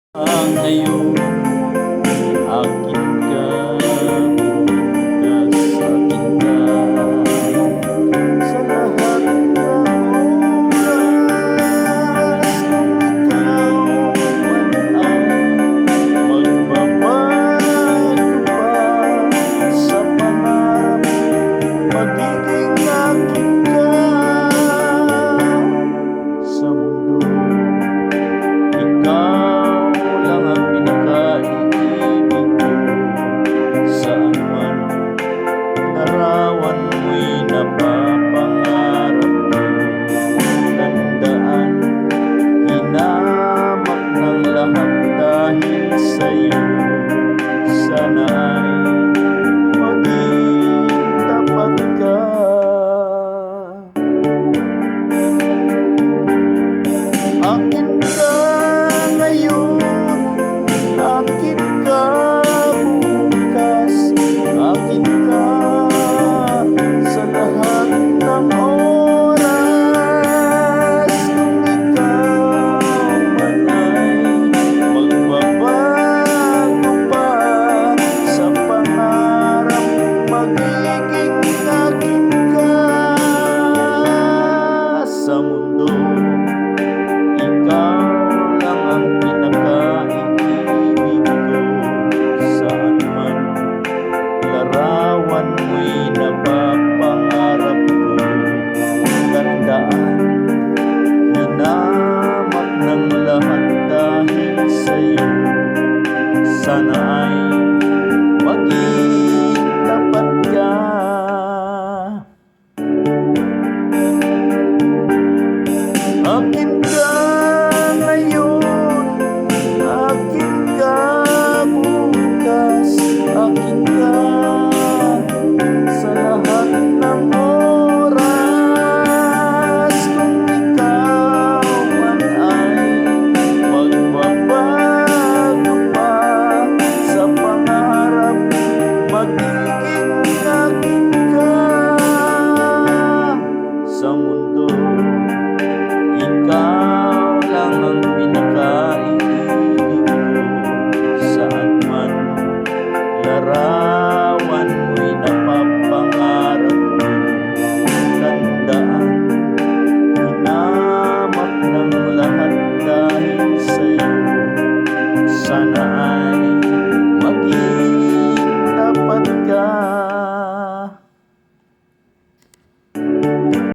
Ngayon akin ka, bukas akin ka. Sa lahat ng oras kung ikaw man ay magbabago pa sa pangarap, magiging akin ka sa mundo. Ikaw lang ang pinaka-ibig ko, saan man larawan mo'y napapangarap ko. Tandaan, hinamak ng lahat dahil sa'yo. Sana ay maging tapat ka. Akin ka ngayon, akin ka bukas, akin ka sa lahat ng oras. Kung ikaw man ay magbabago pa sa pangarap, magiging akin ka sa mundo. Ikaw lang ang pinaka-ibig ko, saan man larawan mo'y napapangarap ko. Tandaan, hinamak ng lahat dahil sa'yo. Sana ay